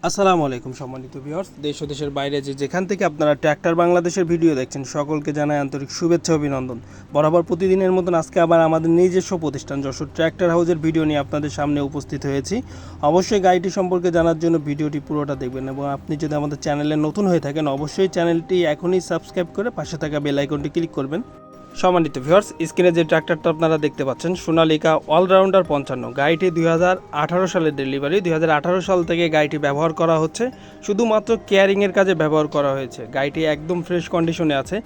আসসালামু আলাইকুম সম্মানিত ভিউয়ার্স, দেশ ও দেশের বাইরে যেখান থেকে আপনারা ট্র্যাক্টর বাংলাদেশের ভিডিও দেখছেন সকলকে জানাই আন্তরিক শুভেচ্ছা অভিনন্দন। বরাবর প্রতিদিনের মতন আজকে আবার আমাদের নিজস্ব প্রতিষ্ঠান যশোর ট্র্যাক্টর হাউসের ভিডিও নিয়ে আপনাদের সামনে উপস্থিত হয়েছি। অবশ্যই গাড়িটি সম্পর্কে জানার জন্য ভিডিওটি পুরোটা দেখবেন এবং আপনি যদি আমাদের চ্যানেলে নতুন হয়ে থাকেন অবশ্যই চ্যানেলটি এখনই সাবস্ক্রাইব করে পাশে থাকা বেল আইকনটি ক্লিক করবেন। সম্মানিত ভিউয়ার্স, স্ক্রিনে যে ট্র্যাক্টরটা আপনারা দেখতে পাচ্ছেন সোনালিকা অলরাউন্ডার 55, গাড়িটি 2018 সালের ডেলিভারি। 2018 সাল থেকে গাড়িটি ব্যবহার করা হচ্ছে, শুধুমাত্র কেয়ারিংয়ের কাজে ব্যবহার করা হয়েছে। গাড়িটি একদম ফ্রেশ কন্ডিশনে আছে।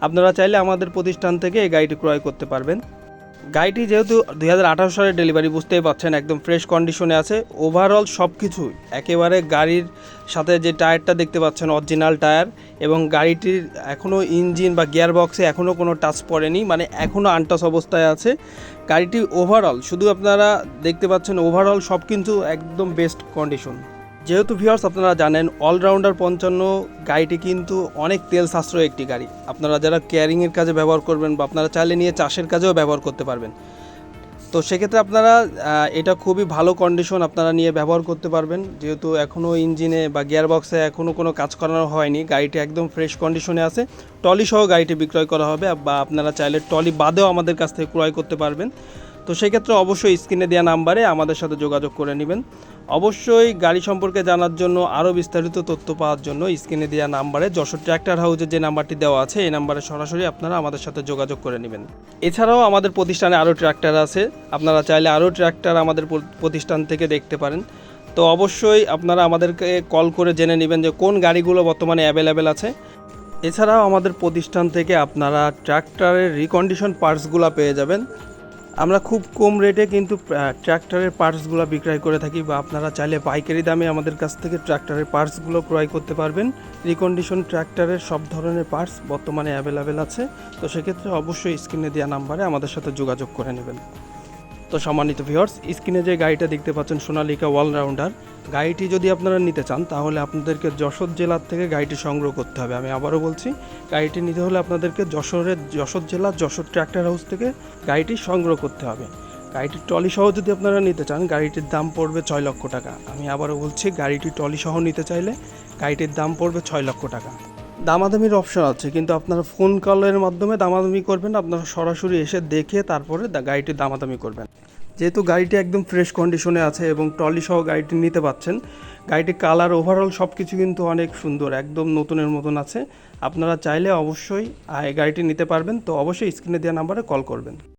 আপনারা চাইলে আমাদের প্রতিষ্ঠান থেকে এই গাড়িটি ক্রয় করতে পারবেন। গাড়িটি যেহেতু 2018 সালের ডেলিভারি, বুঝতেই পারছেন একদম ফ্রেশ কন্ডিশনে আছে। ওভারঅল সব কিছুই একেবারে গাড়ির সাথে যে টায়ারটা দেখতে পাচ্ছেন অরিজিনাল টায়ার, এবং গাড়িটির এখনও ইঞ্জিন বা গিয়ার বক্সে এখনও কোনো টাচ পড়েনি, মানে এখনও আনটাচ অবস্থায় আছে গাড়িটি। ওভারঅল শুধু আপনারা দেখতে পাচ্ছেন ওভারঅল সব কিন্তু একদম বেস্ট কন্ডিশন। যেহেতু ভিউয়ার্স আপনারা জানেন অলরাউন্ডার 55 গাড়িটি কিন্তু অনেক তেল সাশ্রয় একটি গাড়ি। আপনারা যারা কেয়ারিংয়ের কাজে ব্যবহার করবেন বা আপনারা চাইলে নিয়ে চাষের কাজেও ব্যবহার করতে পারবেন, তো সেক্ষেত্রে আপনারা এটা খুবই ভালো কন্ডিশন আপনারা নিয়ে ব্যবহার করতে পারবেন। যেহেতু এখনও ইঞ্জিনে বা গিয়ার বক্সে এখনও কোনো কাজ করানো হয়নি, গাড়িটি একদম ফ্রেশ কন্ডিশনে আছে। টলি সহ গাড়িটি বিক্রয় করা হবে, বা আপনারা চাইলে টলি বাদেও আমাদের কাছ থেকে ক্রয় করতে পারবেন। তো সেক্ষেত্রে অবশ্যই স্ক্রিনে দেওয়া নাম্বারে আমাদের সাথে যোগাযোগ করে নেবেন। অবশ্যই গাড়ি সম্পর্কে জানার জন্য আরও বিস্তারিত তথ্য পাওয়ার জন্য স্ক্রিনে দেওয়া নাম্বারে যশোর ট্র্যাক্টর হাউসের যে নাম্বারটি দেওয়া আছে এই নাম্বারে সরাসরি আপনারা আমাদের সাথে যোগাযোগ করে নেবেন। এছাড়াও আমাদের প্রতিষ্ঠানে আরও ট্র্যাক্টর আছে, আপনারা চাইলে আরও ট্র্যাক্টর আমাদের প্রতিষ্ঠান থেকে দেখতে পারেন। তো অবশ্যই আপনারা আমাদেরকে কল করে জেনে নেবেন যে কোন গাড়িগুলো বর্তমানে অ্যাভেলেবেল আছে। এছাড়াও আমাদের প্রতিষ্ঠান থেকে আপনারা ট্র্যাক্টরের রিকন্ডিশন পার্টসগুলো পেয়ে যাবেন। আমরা খুব কম রেটে কিন্তু ট্র্যাক্টরের পার্টসগুলো বিক্রয় করে থাকি, বা আপনারা চাইলে পাইকারি দামে আমাদের কাছ থেকে ট্র্যাক্টরের পার্টসগুলো ক্রয় করতে পারবেন। রিকন্ডিশন ট্র্যাক্টরের সব ধরনের পার্টস বর্তমানে অ্যাভেলেবেল আছে। তো সেক্ষেত্রে অবশ্যই স্ক্রিনে দেওয়া নাম্বারে আমাদের সাথে যোগাযোগ করে নেবেন। তো সম্মানিত ভিউয়ার্স, স্ক্রিনে যে গাড়িটা দেখতে পাচ্ছেন সোনালিকা অলরাউন্ডার, গাড়িটি যদি আপনারা নিতে চান তাহলে আপনাদেরকে যশোর জেলার থেকে গাড়িটি সংগ্রহ করতে হবে। আমি আবারও বলছি, গাড়িটি নিতে হলে আপনাদেরকে যশোর জেলার যশোর ট্র্যাক্টর হাউস থেকে গাড়িটি সংগ্রহ করতে হবে। গাড়িটির ট্রলি সহ যদি আপনারা নিতে চান গাড়িটির দাম পড়বে 6 লক্ষ টাকা। আমি আবারও বলছি, গাড়িটি ট্রলি সহ নিতে চাইলে গাড়িটির দাম পড়বে 6 লক্ষ টাকা। দামাদামির অপশন আছে, কিন্তু আপনারা ফোন কলের মাধ্যমে দামাদামি করবেন। আপনারা সরাসরি এসে দেখে তারপরে গাড়িটির দামাদামি করবেন। যেহেতু গাড়িটি একদম ফ্রেশ কন্ডিশনে আছে এবং ট্রলি সহ গাড়িটি নিতে পাচ্ছেন, গাড়িটির কালার ওভারঅল সব কিছু কিন্তু অনেক সুন্দর, একদম নতুনের মতন আছে। আপনারা চাইলে অবশ্যই এই গাড়িটি নিতে পারবেন। তো অবশ্যই স্ক্রিনে দেওয়া নাম্বারে কল করবেন।